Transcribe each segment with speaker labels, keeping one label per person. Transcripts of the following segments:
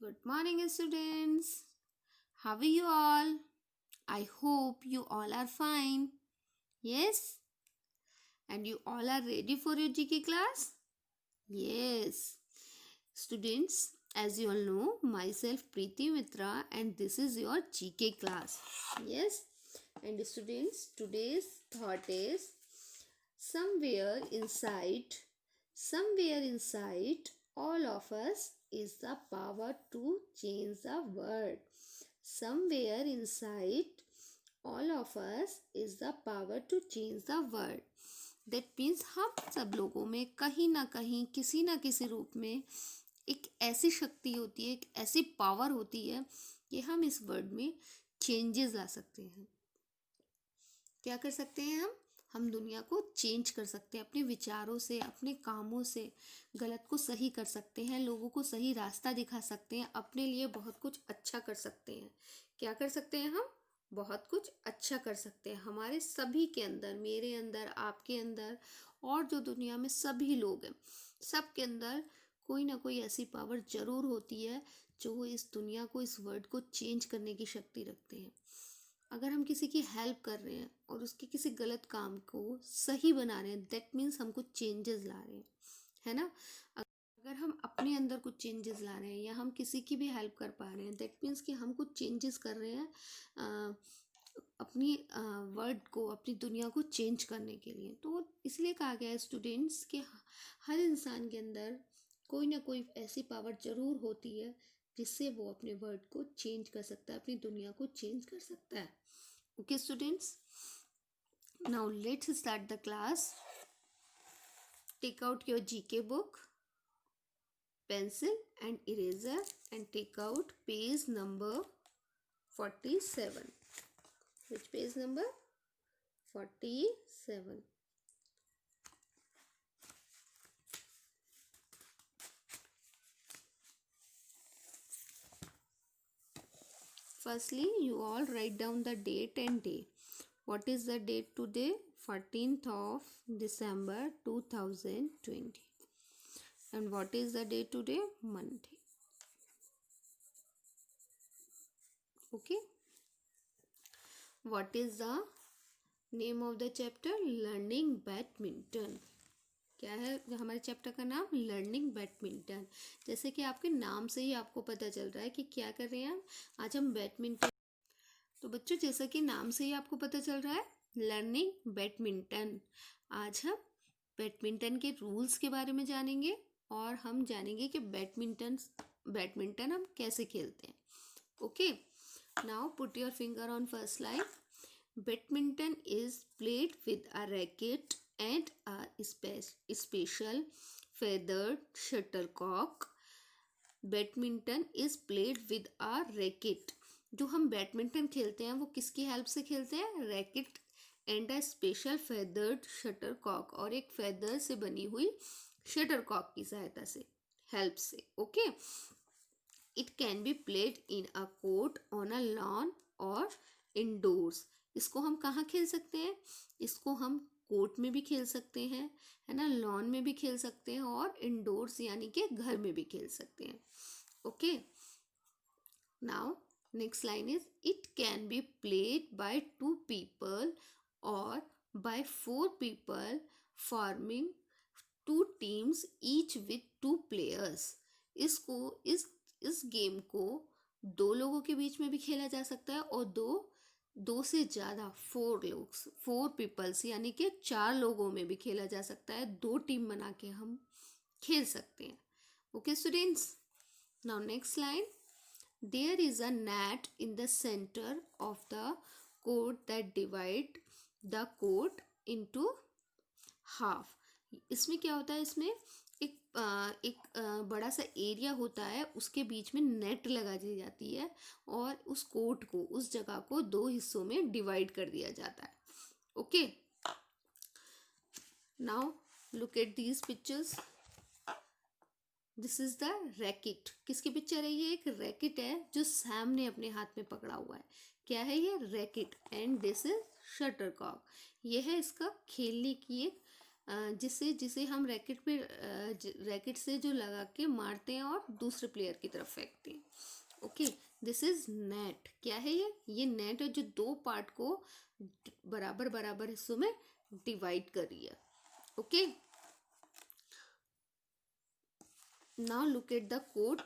Speaker 1: Good morning, students. How are you all? I hope you all are fine. Yes? And you all are ready for your GK class? Yes. Students, as you all know, myself Preeti Mitra and this is your GK class. Yes? And students, today's thought is somewhere inside all of us is the power to change the world. Somewhere inside all of us is the power to change the world. That means हम सब लोगों में कहीं ना कहीं किसी ना किसी रूप में एक ऐसी शक्ति होती है, एक ऐसी पावर होती है कि हम इस वर्ल्ड में चेंजेस ला सकते हैं. क्या कर सकते हैं हम दुनिया को चेंज कर सकते हैं अपने विचारों से, अपने कामों से. गलत को सही कर सकते हैं, लोगों को सही रास्ता दिखा सकते हैं, अपने लिए बहुत कुछ अच्छा कर सकते हैं. क्या कर सकते हैं हम? बहुत कुछ अच्छा कर सकते हैं. हमारे सभी के अंदर, मेरे अंदर, आपके अंदर और जो दुनिया में सभी लोग हैं, सब के अंदर कोई ना कोई ऐसी पावर जरूर होती है जो इस दुनिया को, इस वर्ल्ड को चेंज करने की शक्ति रखते हैं. अगर हम किसी की हेल्प कर रहे हैं और उसके किसी गलत काम को सही बना रहे हैं, दैट मीन्स हम कुछ चेंजेस ला रहे हैं, है ना. अगर हम अपने अंदर कुछ चेंजेस ला रहे हैं या हम किसी की भी हेल्प कर पा रहे हैं, दैट मीन्स कि हम कुछ चेंजेस कर रहे हैं अपनी वर्ल्ड को, अपनी दुनिया को चेंज करने के लिए. तो इसलिए कहा गया है स्टूडेंट्स कि हर इंसान के अंदर कोई ना कोई ऐसी पावर जरूर होती है जिससे वो अपने वर्ल्ड को चेंज कर सकता है, अपनी दुनिया को चेंज कर सकता है. Okay, students, now let's start the class. Take out your GK book, pencil and eraser and take out page number 47. Which page number? 47. Firstly, you all write down the date and day. What is the date today? 14th of December 2020. And what is the date today? Monday. Okay. What is the name of the chapter? Learning Badminton. क्या है हमारे chapter का नाम? Learning badminton. जैसे कि आपके नाम से ही आपको पता चल रहा है कि क्या कर रहे हैं हम. आज हम बैडमिंटन. तो बच्चों, जैसा कि नाम से ही आपको पता चल रहा है, लर्निंग बैडमिंटन. आज हम बैडमिंटन के रूल्स के बारे में जानेंगे और हम जानेंगे कि बैडमिंटन हम कैसे खेलते हैं. Okay, now put your finger on first line. Badminton is played with a racket and a special feathered shuttlecock. Badminton is played with a racket. जो हम बैडमिंटन खेलते हैं वो किसकी हेल्प से खेलते हैं? Racket and a special feathered shuttlecock, और एक फेदर से बनी हुई शटलकॉक की सहायता से, हेल्प से. Okay. It can be played in a court, on a lawn और इंडोर्स. इसको हम कहाँ खेल सकते हैं? इसको हम कोर्ट में भी खेल सकते हैं, है ना, लॉन में भी खेल सकते हैं और इंडोर्स यानी कि घर में भी खेल सकते हैं. Okay. Now next line is it can be played by 2 people और by 4 people forming 2 teams each with 2 players. इसको इस गेम को 2 लोगों के बीच में भी खेला जा सकता है और दो से ज़्यादा 4 पीपल्स यानी कि 4 लोगों में भी खेला जा सकता है. 2 टीम बना के हम खेल सकते हैं. Okay students, now next line. There is a net in the center of the court that divide the court into half. इसमें क्या होता है? इसमें एक बड़ा सा एरिया होता है, उसके बीच में नेट लगा दी जाती है और उस कोर्ट को, उस जगह को 2 हिस्सों में डिवाइड कर दिया जाता है. Okay. Now look at these pictures. This is the racket. किसकी पिक्चर है ये? एक रैकेट है जो सैम ने अपने हाथ में पकड़ा हुआ है. क्या है ये? Racket. And this is shuttlecock. ये है इसका खेलने की एक जिसे जिसे हम रैकेट पे रैकेट से जो लगा के मारते हैं और दूसरे प्लेयर की तरफ फेंकते हैं। Okay, this is net. क्या है ये नेट है जो दो पार्ट को बराबर बराबर हिस्सों में डिवाइड कर रही है। Okay, now look at the code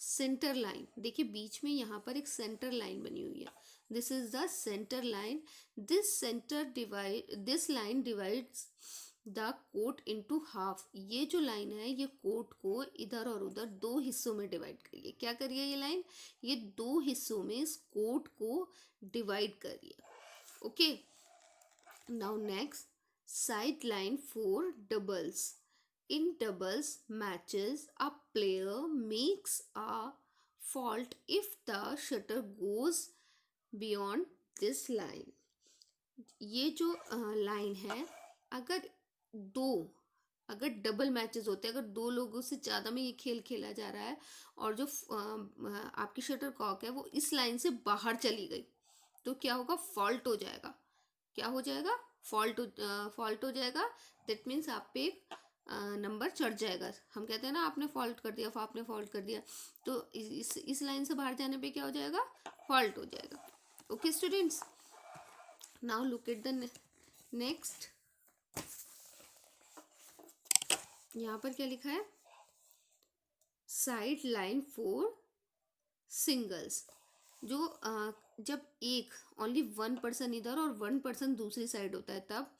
Speaker 1: centre line. देखिए बीच में यहाँ पर एक सेंटर लाइन बनी हुई है। This is the center line. This line divides the court into half. ये जो लाइन है ये कोट को इधर और उधर दो हिस्सों में डिवाइड करिए। क्या करिए ये लाइन, ये दो हिस्सों में इस कोट को डिवाइड करिए। Okay, now next, side line for doubles. In doubles matches, a player makes a fault if the shutter goes beyond this line. ये जो लाइन है, अगर दो अगर डबल मैचेस होते हैं, अगर दो लोगों से ज़्यादा में ये खेल खेला जा रहा है और जो आपकी शटर कॉक है वो इस लाइन से बाहर चली गई, तो क्या होगा, फॉल्ट हो जाएगा। क्या हो जाएगा, फॉल्ट हो जाएगा। दैट मीन्स आप पे एक नंबर चढ़ जाएगा। हम कहते हैं ना आपने फॉल्ट कर दिया, आपने फॉल्ट कर दिया, तो इस लाइन से बाहर जाने पे क्या हो जाएगा, फॉल्ट हो जाएगा। Okay students, now look at the next. यहाँ पर क्या लिखा है, साइड लाइन फॉर सिंगल्स। जो जब एक ओनली वन पर्सन इधर और वन पर्सन दूसरी साइड होता है, तब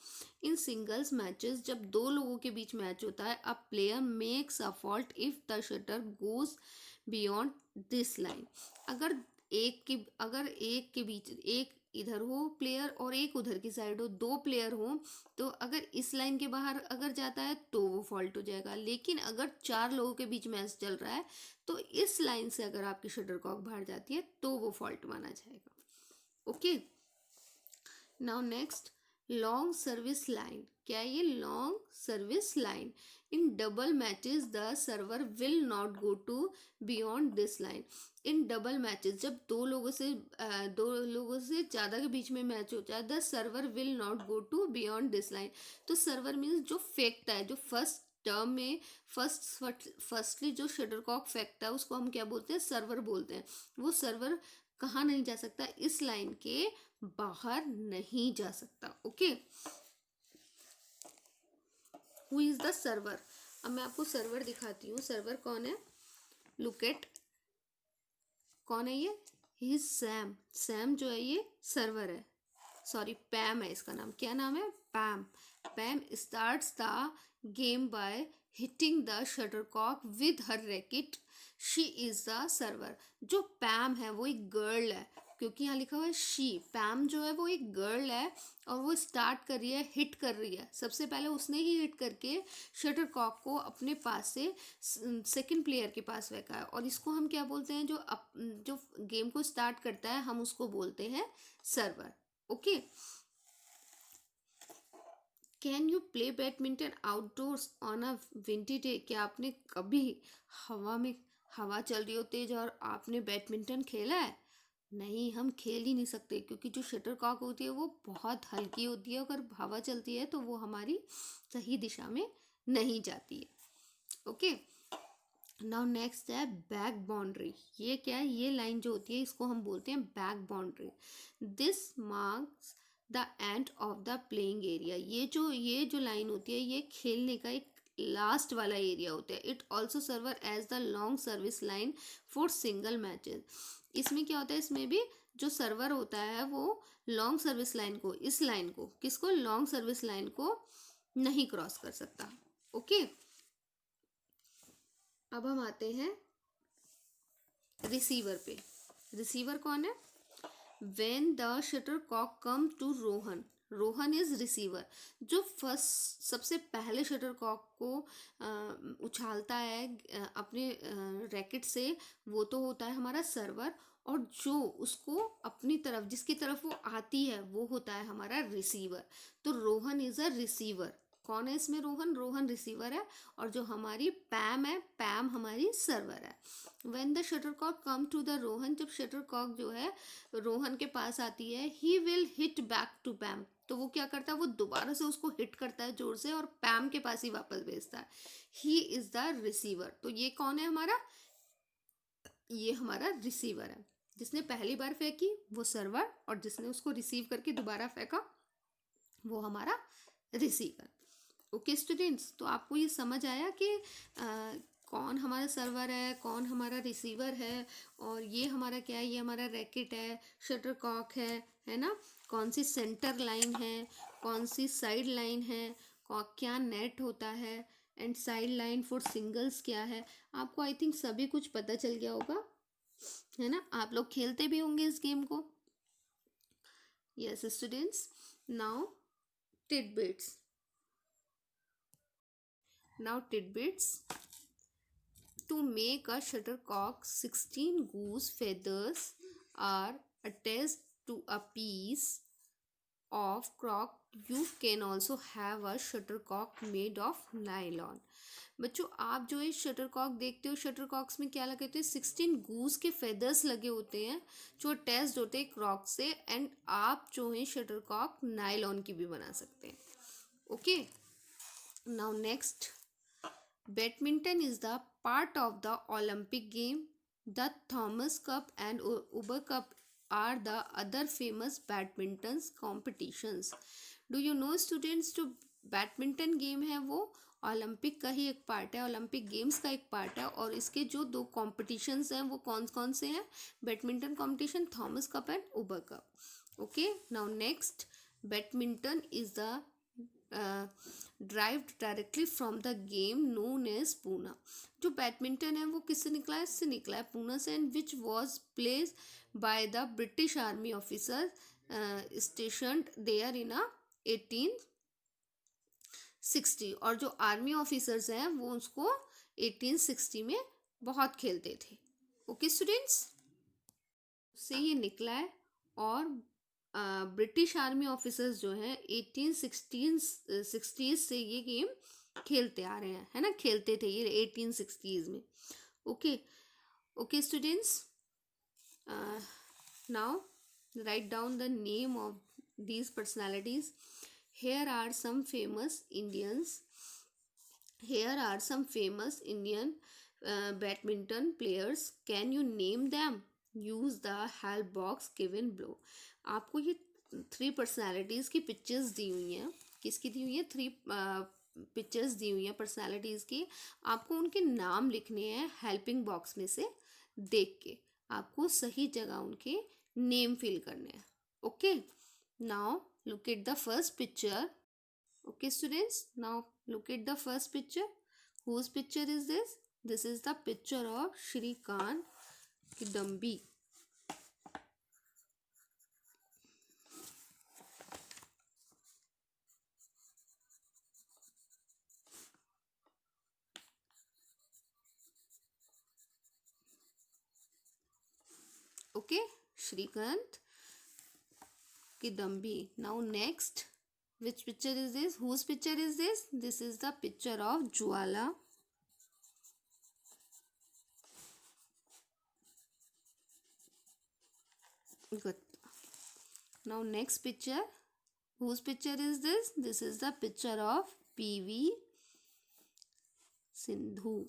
Speaker 1: इन सिंगल्स मैचेस जब दो लोगों के बीच मैच होता है, a player makes a fault if the shutter goes beyond this line. अगर एक के बीच एक इधर हो प्लेयर और एक उधर की साइड हो, दो प्लेयर हो, तो अगर इस लाइन के बाहर अगर जाता है तो वो फॉल्ट हो जाएगा। लेकिन अगर चार लोगों के बीच मैच चल रहा है तो इस लाइन से अगर आपकी शटरकॉक बाहर जाती है तो वो फॉल्ट माना जाएगा। Okay, now next, long service line. क्या है ये, long service line. In double matches the server will not go to beyond this line. In double matches जब दो लोगों से ज़्यादा के बीच में मैच होता है, the server will not go to beyond this line. तो सर्वर मीन्स जो फेंकता है, जो फर्स्ट टर्म में फर्स्टली जो शटरकॉक फेंकता है उसको हम क्या बोलते हैं, सर्वर बोलते हैं। वो सर्वर कहाँ नहीं जा सकता, इस लाइन के बाहर नहीं जा सकता। Okay, who is the server. अब मैं आपको सर्वर दिखाती हूँ। सर्वर कौन है, लुक एट, कौन है ये, ही इज सैम। सैम जो है ये सर्वर है, सॉरी पैम है इसका नाम। क्या नाम है, Pam. Pam starts the game by hitting the shuttlecock with her racket. She is the server. जो पैम है वो एक गर्ल है, क्योंकि यहाँ लिखा हुआ है शी। पैम जो है वो एक गर्ल है और वो स्टार्ट कर रही है, हिट कर रही है। सबसे पहले उसने ही हिट करके शटरकॉक को अपने पास से सेकंड प्लेयर के पास फेंका है। और इसको हम क्या बोलते हैं, जो गेम को स्टार्ट करता है हम उसको बोलते हैं server. Okay, can you play badminton outdoors on a windy day. क्या आपने कभी हवा चल रही हो तेज और आपने बैडमिंटन खेला है? नहीं, हम खेल ही नहीं सकते, क्योंकि जो शटरकॉक होती है वो बहुत हल्की होती है। अगर हवा चलती है तो वो हमारी सही दिशा में नहीं जाती है। ओके, नाउ नेक्स्ट है बैक बाउंड्री। ये क्या है, ये लाइन जो होती है इसको हम बोलते हैं back boundary. This marks the end of the playing area. ये जो लाइन होती है ये खेलने का एक लास्ट वाला एरिया होता है। It also server as the long service line for single matches. इसमें क्या होता है, इसमें भी जो सर्वर होता है वो लॉन्ग सर्विस लाइन को, इस लाइन को, किसको, लॉन्ग सर्विस लाइन को नहीं क्रॉस कर सकता। ओके, अब हम आते हैं रिसीवर पे। रिसीवर कौन है, when the shuttlecock come to Rohan. Rohan is receiver. जो फर्स्ट सबसे पहले शटरकॉक को उछालता है अपने रैकेट से, वो तो होता है हमारा सर्वर। और जो उसको अपनी तरफ, जिसकी तरफ वो आती है, वो होता है हमारा रिसीवर। तो रोहन इज अ रिसीवर। कौन है इसमें? रोहन। रोहन रिसीवर है और जो हमारी पैम है, पैम हमारी सर्वर है। When the shuttlecock come to the Rohan, जब शटरकॉक जो है रोहन के पास आती है, he will hit back to Pam, तो वो क्या करता है, वो दोबारा से उसको हिट करता है जोर से और पैम के पास ही वापस भेजता है। He is the receiver. तो ये कौन है हमारा? ये हमारा रिसीवर है। जिसने पहली बार फेंकी वो सर्वर, और जिसने उसको रिसीव करके दोबारा फेंका वो हमारा रिसीवर। ओके स्टूडेंट्स, तो आपको ये समझ आया कि कौन हमारा सर्वर है, कौन हमारा रिसीवर है, और ये हमारा क्या है? ये हमारा रैकेट है, शटरकॉक है ना? कौन सी सेंटर लाइन है, कौन सी साइड लाइन है, क्या नेट होता है, and side line for singles क्या है। आपको आई थिंक सभी कुछ पता चल गया होगा, है ना? आप लोग खेलते भी होंगे इस गेम को। Yes students, now tidbits. Now tidbits. To make a shuttlecock, 16 goose feathers are attached to a piece of cork. You can also have a shuttlecock made of nylon. बच्चों, आप जो ये शटरकॉक देखते हो, शटरकॉक्स में क्या लगे होते हैं? 16 गूस के फेदर्स लगे होते हैं जो अटैच्ड होते हैं क्रॉक से, एंड आप जो है शटरकॉक नायलॉन की भी बना सकते हैं। Okay, now next, badminton is the part of the Olympic game. The Thomas Cup and Uber Cup are the other famous badminton competitions. Do you know students, जो बैडमिंटन गेम है वो ओलंपिक का ही एक पार्ट है, Olympic games का एक part है, और इसके जो दो कॉम्पिटिशन्स हैं वो कौन कौन से हैं? Badminton competition, Thomas Cup and Uber Cup. Okay, now next, badminton is the derived directly from the game known as Poona. जो बैडमिंटन है वो किससे निकला है? इससे निकला है पूना से, and which was played by the British army officer stationed there in 1860। और जो आर्मी ऑफिसर्स हैं वो उसको 1860 में बहुत खेलते थे। ओके स्टूडेंट्स, से ये निकला है, और ब्रिटिश आर्मी ऑफिसर्स जो हैं 1860 से ये गेम खेलते आ रहे हैं, है ना? खेलते थे ये 1860s में। Okay okay students, now write down the name of these personalities. Here are some famous Indians. Here are some famous Indian badminton players. Can you name them? Use the help box given below. आपको ये 3 personalities की pictures दी हुई हैं। किसकी दी हुई है? 3 pictures दी हुई हैं पर्सनैलिटीज़ की। आपको उनके नाम लिखने हैं हेल्पिंग बॉक्स में से देख के। आपको सही जगह उनके नेम फिल करने हैं। Okay, now look at the first picture. Okay students, now look at the first picture. Whose picture is this? This is the picture of Shrikant Kidambi. Okay, Shrikant Kidambi. Now next, which picture is this? Whose picture is this? This is the picture of Jwala. Good. Now next picture. Whose picture is this? This is the picture of PV Sindhu.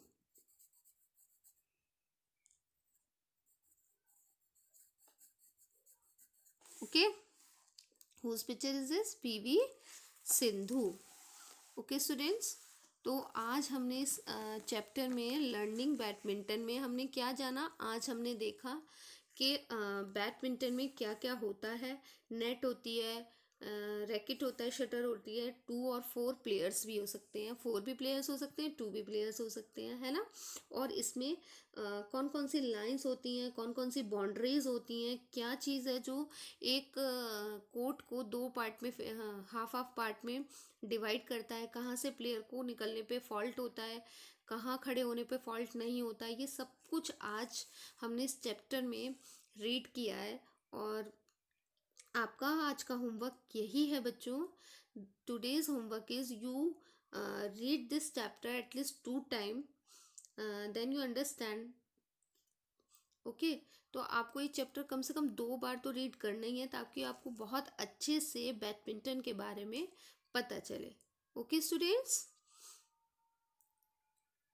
Speaker 1: Okay. Whose picture is this? PV Sindhu. Okay students, तो आज हमने इस chapter में learning badminton में हमने क्या जाना? आज हमने देखा कि बैडमिंटन में क्या क्या होता है। नेट होती है, रैकेट होता है, शटर होती है, 2 और 4 प्लेयर्स भी हो सकते हैं, 4 भी प्लेयर्स हो सकते हैं, 2 भी प्लेयर्स हो सकते हैं, है ना? और इसमें कौन कौन सी लाइंस होती हैं, कौन कौन सी बाउंड्रीज होती हैं, क्या चीज़ है जो एक कोर्ट को 2 पार्ट में, हाफ हाफ पार्ट में डिवाइड करता है, कहाँ से प्लेयर को निकलने पे फॉल्ट होता है, कहाँ खड़े होने पे फॉल्ट नहीं होता है, ये सब कुछ आज हमने इस चैप्टर में रीड किया है। और आपका आज का होमवर्क यही है बच्चों, today's homework is you read this chapter at least 2 times, then you understand. Okay, तो आपको ये चैप्टर कम से कम 2 बार तो रीड करना ही है, ताकि आपको बहुत अच्छे से बैडमिंटन के बारे में पता चले. Okay students,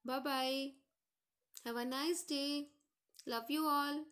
Speaker 1: bye bye, have a nice day, love you all.